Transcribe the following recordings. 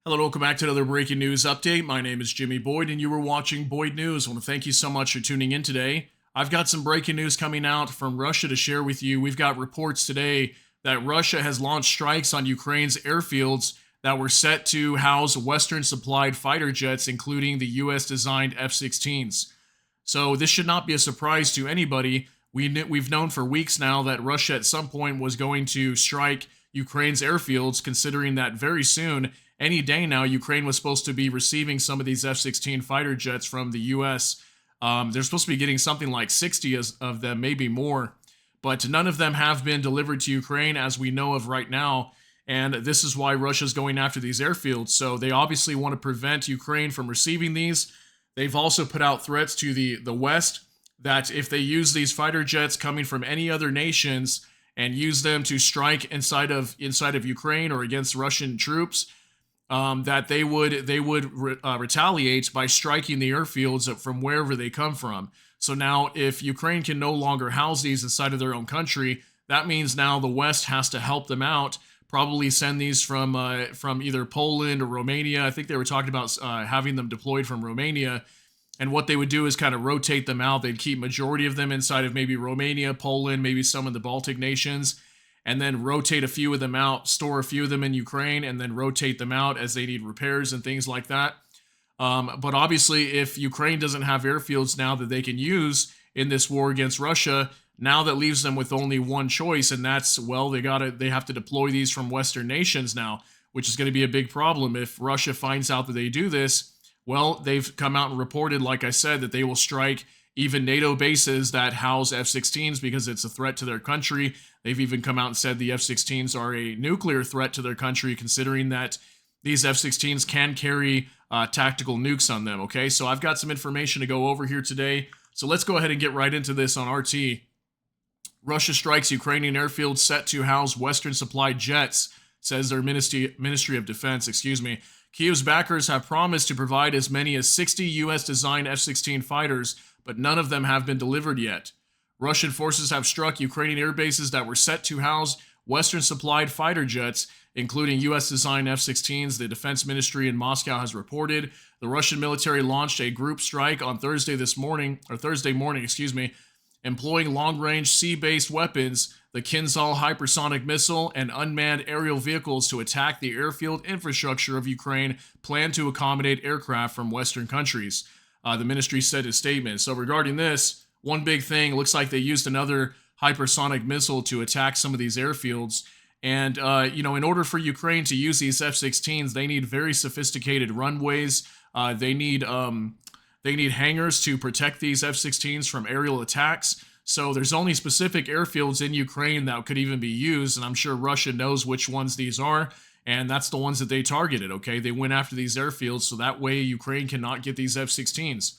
Hello, welcome back to another breaking news update. My name is Jimmy Boyd, and you were watching Boyd News. I want to thank you so much for tuning in today. I've got some breaking news coming out from Russia to share with you. We've got reports today that Russia has launched strikes on Ukraine's airfields that were set to house Western supplied fighter jets, including the US designed F-16s. So, this should not be a surprise to anybody. We've known for weeks now that Russia at some point was going to strike Ukraine's airfields, considering that very soon, any day now, Ukraine was supposed to be receiving some of these F-16 fighter jets from the U.S. They're supposed to be getting something like 60 of them, maybe more, but none of them have been delivered to Ukraine as we know of right now, and this is why Russia's going after these airfields. So they obviously want to prevent Ukraine from receiving these. They've also put out threats to the West that if they use these fighter jets coming from any other nations and use them to strike inside of Ukraine or against Russian troops, that they would retaliate by striking the airfields from wherever they come from. So now, if Ukraine can no longer house these inside of their own country, that means now the West has to help them out. Probably send these from either Poland or Romania. I think they were talking about having them deployed from Romania. And what they would do is kind of rotate them out. They'd keep majority of them inside of maybe Romania, Poland, maybe some of the Baltic nations, and then rotate a few of them out, store a few of them in Ukraine, and then rotate them out as they need repairs and things like that. But obviously, if Ukraine doesn't have airfields now that they can use in this war against Russia, now that leaves them with only one choice, and that's, well, they have to deploy these from Western nations now, which is going to be a big problem. If Russia finds out that they do this, well, they've come out and reported, like I said, that they will strike even NATO bases that house F-16s because it's a threat to their country. They've even come out and said the F-16s are a nuclear threat to their country, considering that these F-16s can carry tactical nukes on them, okay? So I've got some information to go over here today. So let's go ahead and get right into this on RT. Russia strikes Ukrainian airfield set to house Western supplied jets, says their Ministry of Defense, Kiev's backers have promised to provide as many as 60 U.S.-designed F-16 fighters, but none of them have been delivered yet. Russian forces have struck Ukrainian air bases that were set to house Western-supplied fighter jets, including U.S.-designed F-16s, the Defense Ministry in Moscow has reported. The Russian military launched a group strike on Thursday morning, employing long-range sea-based weapons, the Kinzhal hypersonic missile, and unmanned aerial vehicles to attack the airfield infrastructure of Ukraine planned to accommodate aircraft from Western countries, the ministry said in a statement. So regarding this, one big thing, looks like they used another hypersonic missile to attack some of these airfields. And, in order for Ukraine to use these F-16s, they need very sophisticated runways. They need hangars to protect these F-16s from aerial attacks. So there's only specific airfields in Ukraine that could even be used, and I'm sure Russia knows which ones these are, and that's the ones that they targeted, okay? They went after these airfields so that way Ukraine cannot get these F-16s.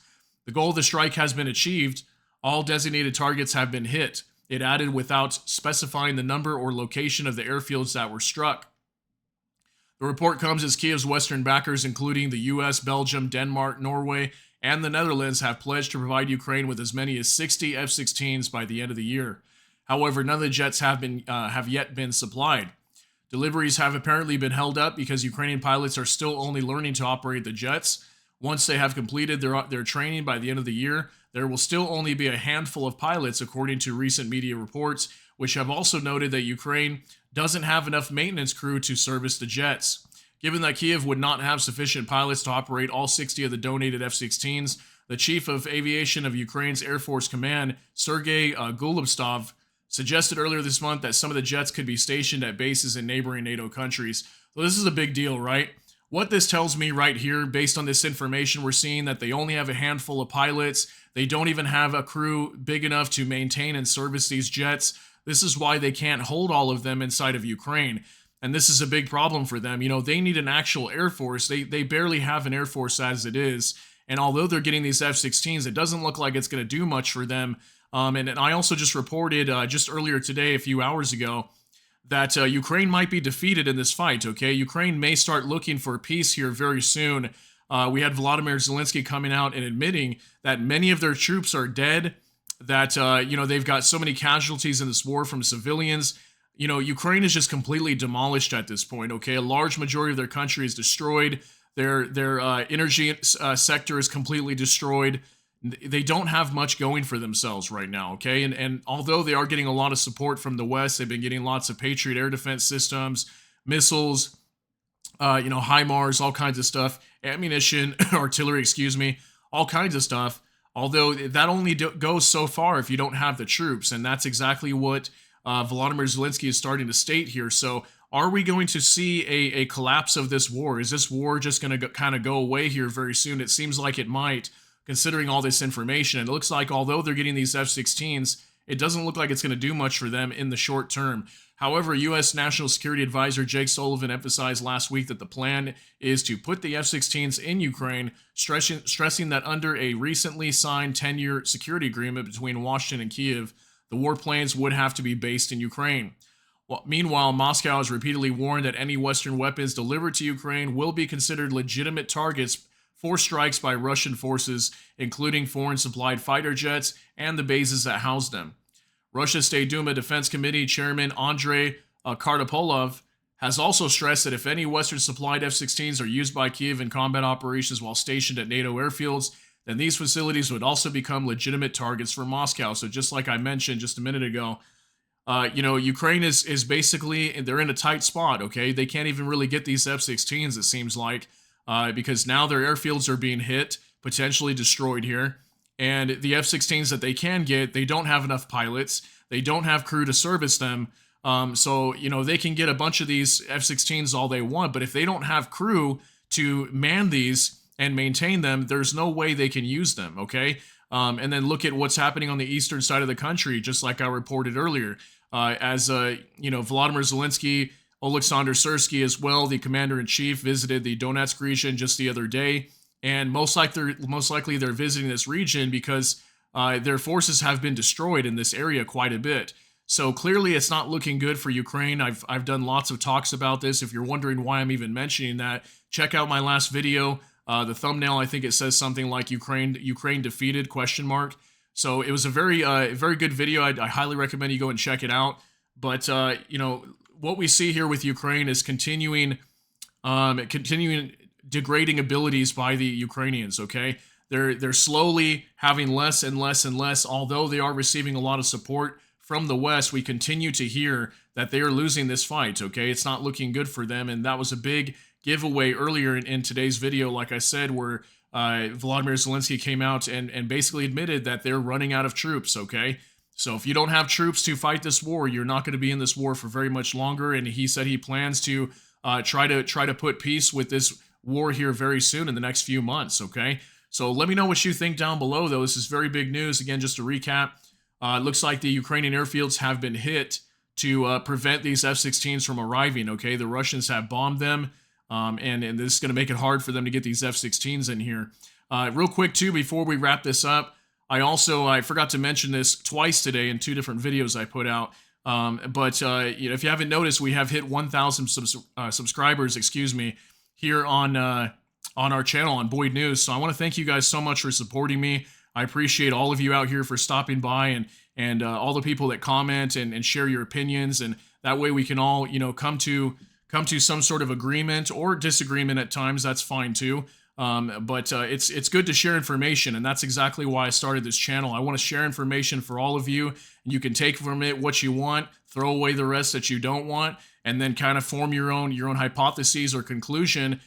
The goal of the strike has been achieved. All designated targets have been hit. It added without specifying the number or location of the airfields that were struck. The report comes as Kiev's Western backers, including the US, Belgium, Denmark, Norway, and the Netherlands, have pledged to provide Ukraine with as many as 60 F-16s by the end of the year. However, none of the jets have yet been supplied. Deliveries have apparently been held up because Ukrainian pilots are still only learning to operate the jets. Once they have completed their training by the end of the year, there will still only be a handful of pilots, according to recent media reports, which have also noted that Ukraine doesn't have enough maintenance crew to service the jets. Given that Kiev would not have sufficient pilots to operate all 60 of the donated F-16s, the chief of aviation of Ukraine's Air Force Command, Sergei Gulubstov, suggested earlier this month that some of the jets could be stationed at bases in neighboring NATO countries. So this is a big deal, right? What this tells me right here, based on this information, we're seeing that they only have a handful of pilots. They don't even have a crew big enough to maintain and service these jets. This is why they can't hold all of them inside of Ukraine. And this is a big problem for them. They need an actual Air Force. They barely have an Air Force as it is. And although they're getting these F-16s, it doesn't look like it's going to do much for them. And I also just reported just earlier today, a few hours ago, that Ukraine might be defeated in this fight, okay? Ukraine may start looking for peace here very soon. We had Volodymyr Zelensky coming out and admitting that many of their troops are dead, that, they've got so many casualties in this war from civilians. Ukraine is just completely demolished at this point. Okay, a large majority of their country is destroyed. Their energy sector is completely destroyed. They don't have much going for themselves right now. Okay, and although they are getting a lot of support from the West, they've been getting lots of Patriot air defense systems, missiles, HIMARS, all kinds of stuff, ammunition, artillery, excuse me, all kinds of stuff. Although that only goes so far if you don't have the troops, and that's exactly what Volodymyr Zelensky is starting to state here. So, are we going to see a collapse of this war? Is this war just going to kind of go away here very soon? It seems like it might, considering all this information. It looks like although they're getting these F-16s, it doesn't look like it's going to do much for them in the short term. However, U.S. National Security Advisor Jake Sullivan emphasized last week that the plan is to put the F-16s in Ukraine, stressing that under a recently signed 10-year security agreement between Washington and Kiev, the warplanes would have to be based in Ukraine. Meanwhile, Moscow has repeatedly warned that any Western weapons delivered to Ukraine will be considered legitimate targets for strikes by Russian forces, including foreign-supplied fighter jets and the bases that house them. Russia's State Duma Defense Committee Chairman Andrei Kartapolov has also stressed that if any Western-supplied F-16s are used by Kiev in combat operations while stationed at NATO airfields, then these facilities would also become legitimate targets for Moscow. So just like I mentioned just a minute ago, Ukraine is basically, they're in a tight spot, okay? They can't even really get these F-16s, it seems like, because now their airfields are being hit, potentially destroyed here. And the F-16s that they can get, they don't have enough pilots. They don't have crew to service them. So they can get a bunch of these F-16s all they want, but if they don't have crew to man these and maintain them, there's no way they can use them, okay? And then look at what's happening on the eastern side of the country, just like I reported earlier. As Volodymyr Zelensky, Oleksandr Syrsky as well, the commander-in-chief, visited the Donetsk region just the other day. And most likely they're visiting this region because their forces have been destroyed in this area quite a bit. So clearly it's not looking good for Ukraine. I've done lots of talks about this. If you're wondering why I'm even mentioning that, check out my last video. The thumbnail, I think it says something like Ukraine defeated ? So it was a very good video. I highly recommend you go and check it out. But what we see here with Ukraine is continuing degrading abilities by the Ukrainians, okay? They're slowly having less and less and less. Although they are receiving a lot of support from the West, we continue to hear that they are losing this fight, okay? It's not looking good for them, and that was a big giveaway earlier in today's video, like I said, where Volodymyr Zelensky came out and basically admitted that they're running out of troops, okay? So if you don't have troops to fight this war, you're not going to be in this war for very much longer, and he said he plans to try to put peace with this war here very soon in the next few months, okay? So let me know what you think down below, though. This is very big news. Again, just to recap, it looks like the Ukrainian airfields have been hit to prevent these F-16s from arriving, okay? The Russians have bombed them, and this is going to make it hard for them to get these F-16s in here. Real quick, too, before we wrap this up, I forgot to mention this twice today in 2 different videos I put out. But if you haven't noticed, we have hit 1,000 subscribers, here on our channel on Boyd News. So I want to thank you guys so much for supporting me. I appreciate all of you out here for stopping by and all the people that comment and share your opinions, and that way we can all come to some sort of agreement or disagreement at times. That's fine too. But it's good to share information, and that's exactly why I started this channel. I want to share information for all of you, and you can take from it what you want, throw away the rest that you don't want, and then kind of form your own hypotheses or conclusion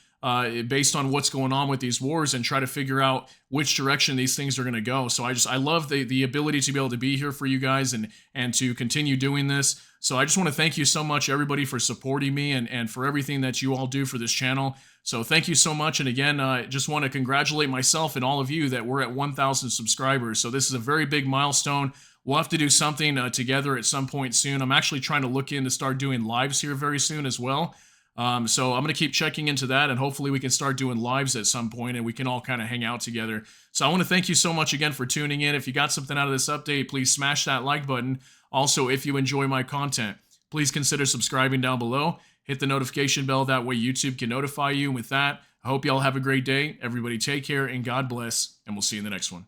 based on what's going on with these wars, and try to figure out which direction these things are going to go. So I love the ability to be able to be here for you guys and to continue doing this. So I just want to thank you so much, everybody, for supporting me and for everything that you all do for this channel. So thank you so much. And again, I just want to congratulate myself and all of you that we're at 1,000 subscribers. So this is a very big milestone. We'll have to do something together at some point soon. I'm actually trying to look into start doing lives here very soon as well. So I'm going to keep checking into that, and hopefully we can start doing lives at some point and we can all kind of hang out together. So I want to thank you so much again for tuning in. If you got something out of this update, please smash that like button. Also, if you enjoy my content, please consider subscribing down below. Hit the notification bell. That way YouTube can notify you. And with that, I hope y'all have a great day. Everybody take care and God bless, and we'll see you in the next one.